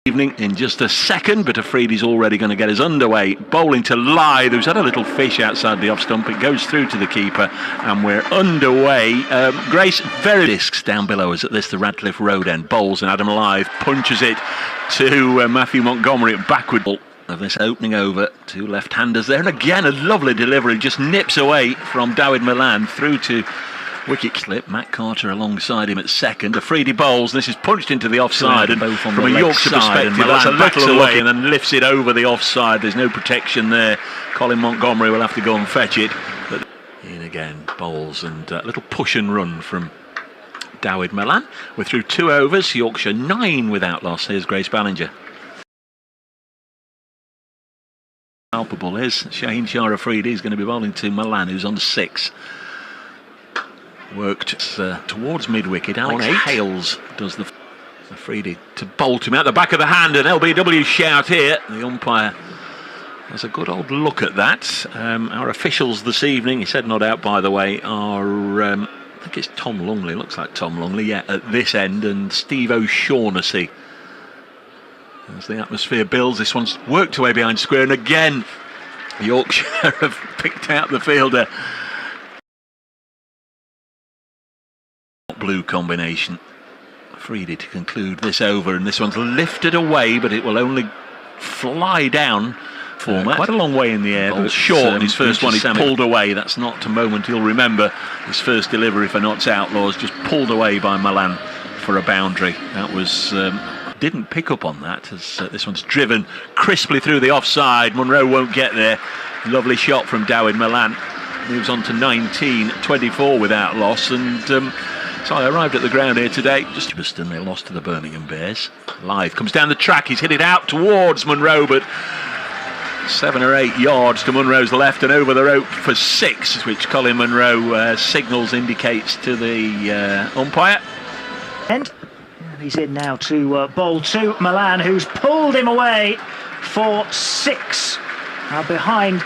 Evening in just a second, but Afridi's already going to get us underway. Bowling to Lyth, who's had a little fish outside the off stump. It goes through to the keeper, and we're underway. Grace, very discs down below us at the Radcliffe Road end. Bowls, and Adam Lyth punches it to Matthew Montgomery at backward ball of this opening over. Two left-handers there, and again a lovely delivery, just nips away from Dawid Malan through to wicket slip. Matt Carter alongside him at second. Afridi bowls, and this is punched into the offside, and from a Yorkshire perspective that's a little away and then lifts it over the offside. There's no protection there. Colin Montgomery will have to go and fetch it, but in again, bowls, and a little push and run from Dawid Malan. We're through 2 overs, Yorkshire 9 without loss. Here's Grace Ballinger. Palpable is Shaheen Shah Afridi is going to be bowling to Malan, who's on 6. Worked towards mid-wicket. Alex Hales does the Afridi to bolt him out the back of the hand, and LBW shout here. The umpire has a good old look at that. Our officials this evening, he said not out by the way, are I think it's Tom Longley, looks like Tom Longley, yeah, at this end, and Steve O'Shaughnessy. As the atmosphere builds, this one's worked away behind square, and again Yorkshire have picked out the fielder. Blue combination. Afridi to conclude this over, and this one's lifted away, but it will only fly down format. Quite a long way in the air, but short. And his first one is pulled away. That's not a moment he'll remember. His first delivery for Notts Outlaws, just pulled away by Malan for a boundary. That was didn't pick up on that, as this one's driven crisply through the offside. Munro won't get there. Lovely shot from Dawid Malan. Moves on to 19-24 without loss, and so I arrived at the ground here today. Just they lost to the Birmingham Bears. Lyth comes down the track. He's hit it out towards Munro, but 7 or 8 yards to Munro's left and over the rope for 6, which Colin Munro signals, indicates to the umpire. And he's in now to bowl to Malan, who's pulled him away for 6. Now behind.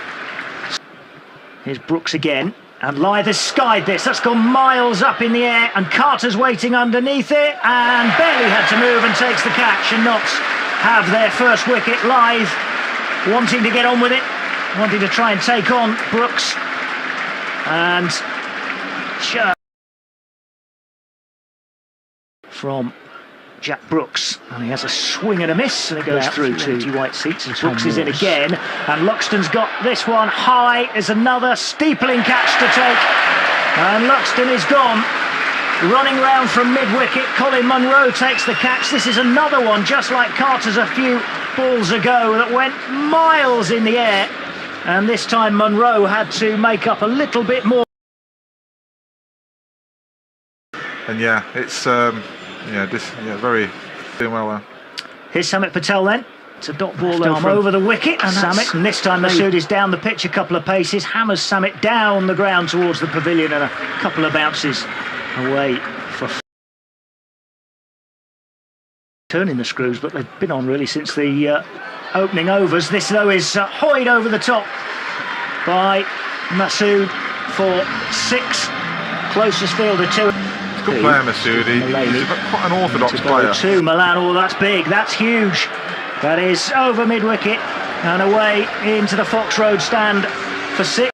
Here's Brooks again. And Lyth has skied this. That's gone miles up in the air, and Carter's waiting underneath it, and barely had to move and takes the catch, and Notts have their first wicket. Lyth wanting to get on with it, wanting to try and take on Brooks, and from Jack Brooks, and he has a swing and a miss, and it goes through to empty white seats, and Brooks is in again, and Luxton's got this one high. Is another steepling catch to take, and Luxton is gone, running round from mid-wicket. Colin Munro takes the catch. This is another one just like Carter's a few balls ago that went miles in the air, and this time Munro had to make up a little bit more. And yeah, it's very doing well there. Here's Samit Patel then. It's a dot ball arm over the wicket, and Samit, and this time Masood is down the pitch a couple of paces, hammers Samit down the ground towards the pavilion, and a couple of bounces away for turning the screws, but they've been on really since the opening overs. This though is hoyed over the top by Masood for 6. Closest fielder to it. Good player, Masood. He's quite an orthodox player. To Malan, oh, that's big, that's huge. That is over mid-wicket and away into the Fox Road stand for 6.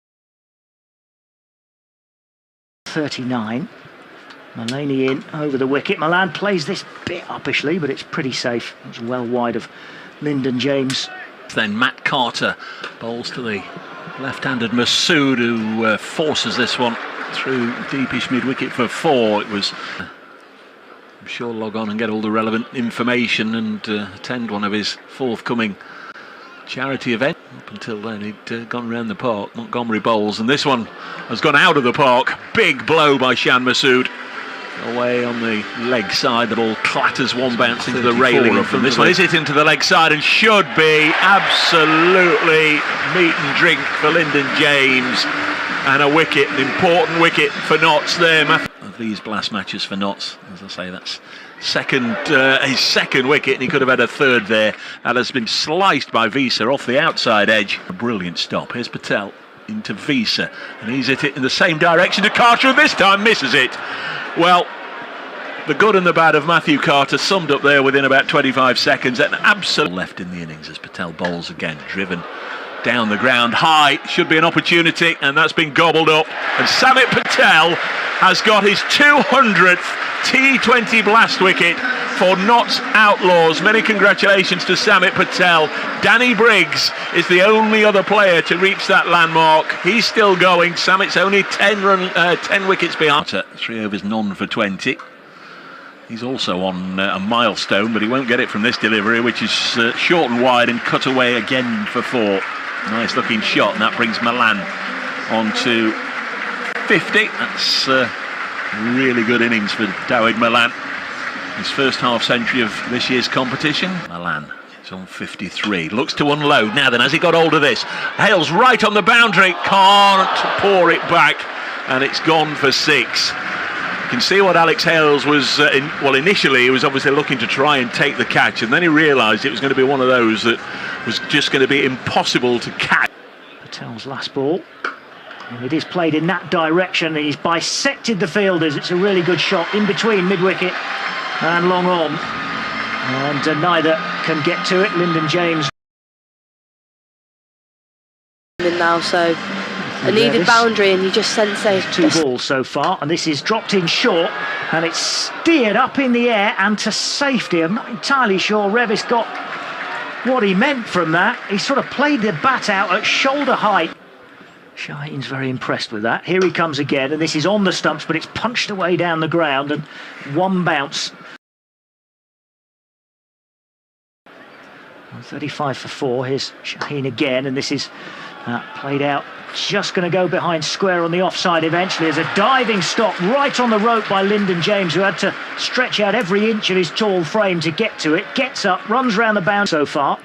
39. Mullaney in over the wicket. Malan plays this bit uppishly, but it's pretty safe. It's well wide of Lyndon James. Then Matt Carter bowls to the left-handed Masood, who forces this one through deepish mid-wicket for 4. It was, I'm sure, log on and get all the relevant information and attend one of his forthcoming charity event. Up until then he'd gone around the park. Montgomery bowls, and this one has gone out of the park. Big blow by Shan Masood. Away on the leg side, the ball clatters one bounce into the railing. From this one is hit into the leg side and should be absolutely meat and drink for Lyndon James. And a wicket, an important wicket for Notts there. Of these blast matches for Notts, as I say, that's his second wicket, and he could have had a third there. That has been sliced by Visa off the outside edge. A brilliant stop. Here's Patel into Visa, and he's hit it in the same direction to Carter, and this time misses it. Well, The good and the bad of Matthew Carter summed up there within about 25 seconds. An absolute left in the innings as Patel bowls again, driven down the ground high. Should be an opportunity, and that's been gobbled up. And Samit Patel has got his 200th T20 blast wicket for Notts Outlaws. Many congratulations to Samit Patel. Danny Briggs is the only other player to reach that landmark. He's still going. Samit's only 10 wickets behind. 3 overs, none for 20. He's also on a milestone, but he won't get it from this delivery, which is short and wide and cut away again for 4. Nice looking shot, and that brings Malan on to 50. That's really good innings for Dawid Malan. His first half century of this year's competition. Malan is on 53. Looks to unload. Now then, has he got hold of this? Hale's right on the boundary. Can't pour it back, and it's gone for 6. You can see what Alex Hales was, initially he was obviously looking to try and take the catch, and then he realised it was going to be one of those that was just going to be impossible to catch. Patel's last ball, and it is played in that direction. He's bisected the fielders. It's a really good shot in between mid-wicket and long on, and neither can get to it. Lyndon James now, so a needed boundary, and you just sense those 2 balls so far, and this is dropped in short, and it's steered up in the air and to safety. I'm not entirely sure Revis got what he meant from that. He sort of played the bat out at shoulder height. Shaheen's very impressed with that. Here he comes again, and this is on the stumps, but it's punched away down the ground, and 1 bounce. 35 for 4. Here's Shaheen again, and this is played out, just going to go behind square on the offside eventually. There's a diving stop right on the rope by Lyndon James, who had to stretch out every inch of his tall frame to get to it. Gets up, runs round the bound so far.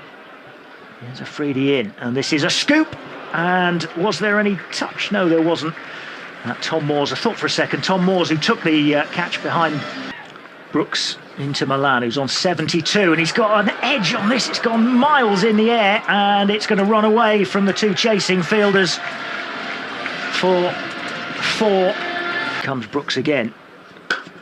There's Afridi in, and this is a scoop. And was there any touch? No, there wasn't. Tom Moores, I thought for a second, Tom Moores, who took the catch behind Brooks into Malan, who's on 72, and he's got an edge on this. It's gone miles in the air, and it's going to run away from the 2 chasing fielders for 4. Comes Brooks again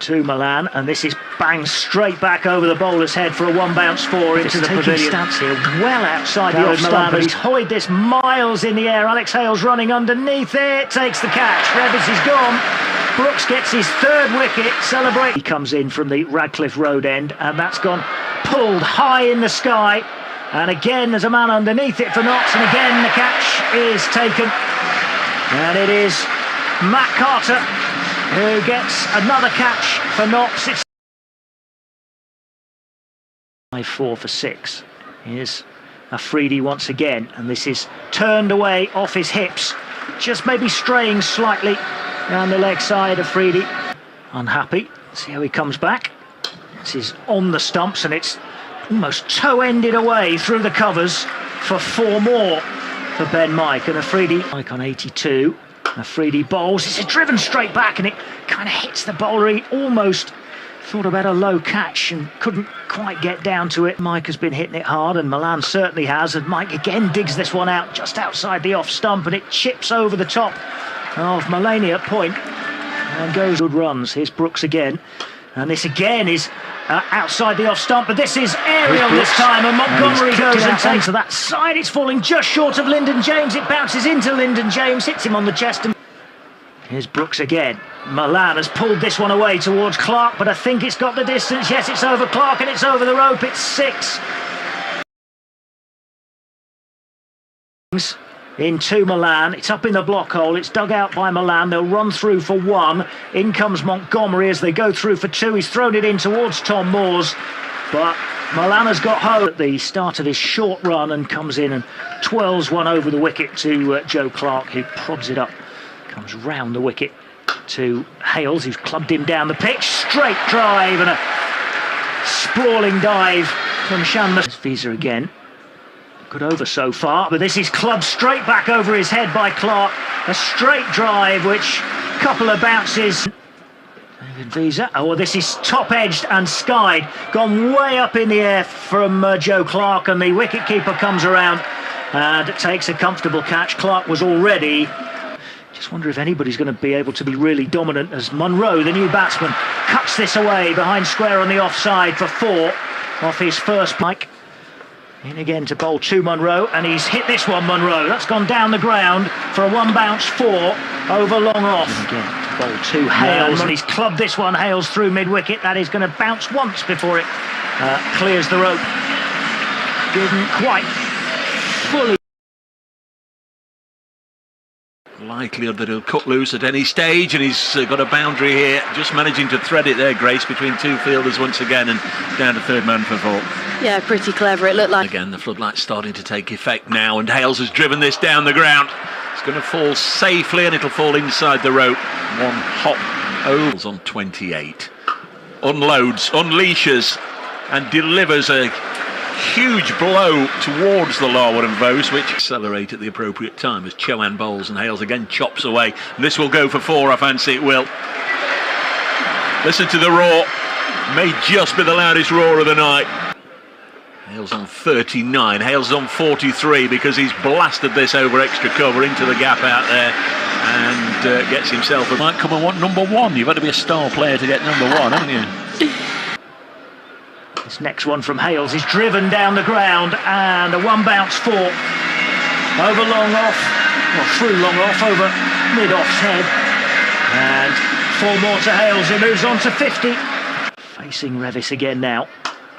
to Malan, and this is banged straight back over the bowler's head for a 1 bounce 4 into the pavilion. Stance here, well outside the off stump, but he's hoyed this miles in the air. Alex Hales running underneath it, takes the catch. Revis is gone. Brooks gets his 3rd wicket, celebrate. He comes in from the Radcliffe Road end, and that's gone pulled high in the sky. And again, there's a man underneath it for Notts, and again the catch is taken. And it is Matt Carter who gets another catch for Notts. It's 5-4 for 6. Here's Afridi once again, and this is turned away off his hips, just maybe straying slightly down the leg side. Afridi unhappy. See how he comes back. This is on the stumps, and it's almost toe-ended away through the covers for 4 more for Ben Mike. And Afridi, Mike on 82. Afridi bowls. It's driven straight back, and it kind of hits the bowler. He almost thought about a low catch and couldn't quite get down to it. Mike has been hitting it hard, and Malan certainly has. And Mike again digs this one out just outside the off stump, and it chips over the top of Maloney at point and goes good runs. Here's Brooks again, and this again is outside the off stump, but this is aerial this time, and Montgomery goes and takes to that side. It's falling just short of Lyndon James. It bounces into Lyndon James, hits him on the chest. And here's Brooks again. Malan has pulled this one away towards Clark, but I think it's got the distance. Yes, it's over Clark, and it's over the rope. It's 6. Into Malan, it's up in the block hole, it's dug out by Malan. They'll run through for 1. In comes Montgomery as they go through for 2. He's thrown it in towards Tom Moores, but Malan has got home at the start of his short run and comes in and twirls one over the wicket to Joe Clark, who prods it up. Comes round the wicket to Hales, who's clubbed him down the pitch. Straight drive and a sprawling dive from Shanma. Visa again. Good over so far, but this is clubbed straight back over his head by Clark. A straight drive, which couple of bounces. David Visa. Oh, this is top-edged and skied. Gone way up in the air from Joe Clark, and the wicket-keeper comes around and takes a comfortable catch. Clark was already Just wonder if anybody's going to be able to be really dominant as Munro, the new batsman, cuts this away behind square on the offside for 4 off his first Mike. In again to bowl 2 Munro, and he's hit this one, Munro. That's gone down the ground for a 1 bounce 4 over long off. And again to bowl 2 Hales, and he's clubbed this one, Hales through mid-wicket. That is going to bounce once before it clears the rope. Didn't quite fully. Likelihood that he'll cut loose at any stage, and he's got a boundary here, just managing to thread it there, Grace, between 2 fielders once again, and down to third man for 4. Yeah, pretty clever it looked like. Again, the floodlights starting to take effect now, and Hales has driven this down the ground. It's going to fall safely, and it'll fall inside the rope. 1 hop overs on 28. Unloads, unleashes, and delivers a huge blow towards the larwood and Vose, which accelerate at the appropriate time as Chauhan bowls, and Hales again chops away. And this will go for 4, I fancy it will. Listen to the roar. May just be the loudest roar of the night. Hales on 39, Hales on 43 because he's blasted this over extra cover into the gap out there and gets himself a... Might come and want number 1. You've had to be a star player to get number 1, haven't you? This next one from Hales is driven down the ground, and a 1 bounce 4 over long off, well, through long off, over mid-off's head, and 4 more to Hales, who moves on to 50. Facing Revis again now,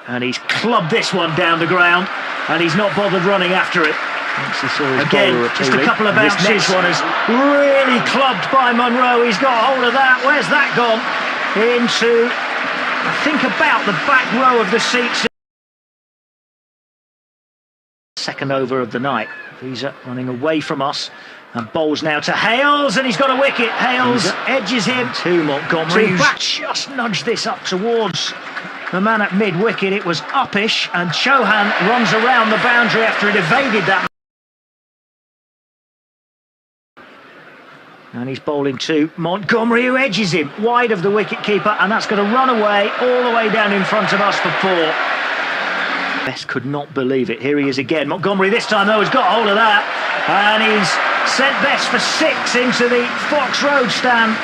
and he's clubbed this one down the ground, and he's not bothered running after it. Again, just a couple of bounces. This one is really clubbed by Munro. He's got hold of that. Where's that gone? Into, I think, about the back row of the seats. Second over of the night. Visa running away from us, and bowls now to Hales, and he's got a wicket. Hales edges him to Montgomery, who's just nudged this up towards the man at mid-wicket. It was uppish, and Chauhan runs around the boundary after it evaded that. And he's bowling to Montgomery, who edges him wide of the wicket-keeper, and that's going to run away all the way down in front of us for 4. Best could not believe it. Here he is again. Montgomery this time, though, has got hold of that, and he's sent Best for 6 into the Fox Road stand.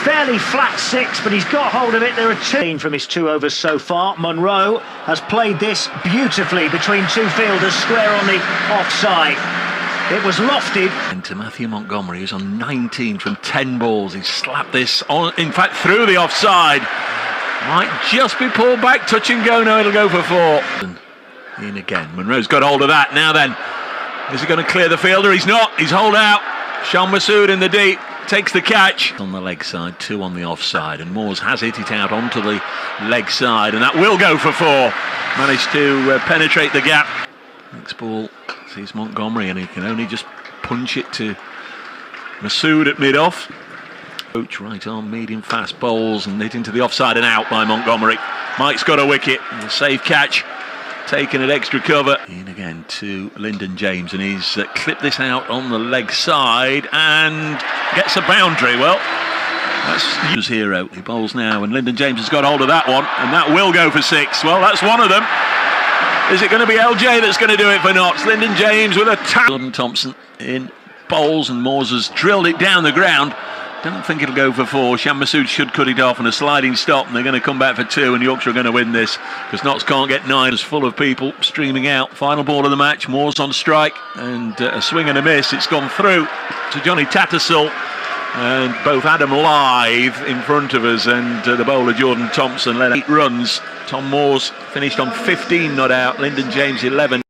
Fairly flat 6, but he's got hold of it. There are 2 from his 2 overs so far. Munro has played this beautifully between 2 fielders, square on the offside. It was lofted. And to Matthew Montgomery, who's on 19 from 10 balls. He's slapped this on, in fact, through the offside. Might just be pulled back, touch and go. No, it'll go for 4. In again. Munro's got hold of that. Now then, is he going to clear the fielder? He's not. He's holed out. Shan Masood in the deep. Takes the catch. On the leg side, 2 on the offside, and Moores has hit it out onto the leg side, and that will go for 4. Managed to penetrate the gap. Next ball sees Montgomery, and he can only just punch it to Masood at mid-off. Coach right arm, medium fast bowls, and hit into the offside and out by Montgomery. Mike's got a wicket, and a safe catch. Taken at extra cover. In again to Lyndon James, and he's clipped this out on the leg side and gets a boundary. Well, that's his hero. He bowls now, and Lyndon James has got hold of that one, and that will go for 6. Well, that's one of them. Is it going to be LJ that's going to do it for Notts? Lyndon James with a tap. Jordan Thompson in bowls, and Moores has drilled it down the ground. Don't think it'll go for 4. Shan Masood should cut it off on a sliding stop, and they're going to come back for 2, and Yorkshire are going to win this because Notts can't get 9. It's full of people streaming out. Final ball of the match. Moores on strike, and a swing and a miss. It's gone through to Johnny Tattersall, and both had him live in front of us, and the bowler Jordan Thompson led 8 runs. Tom Moores finished on 15 not out. Lyndon James 11.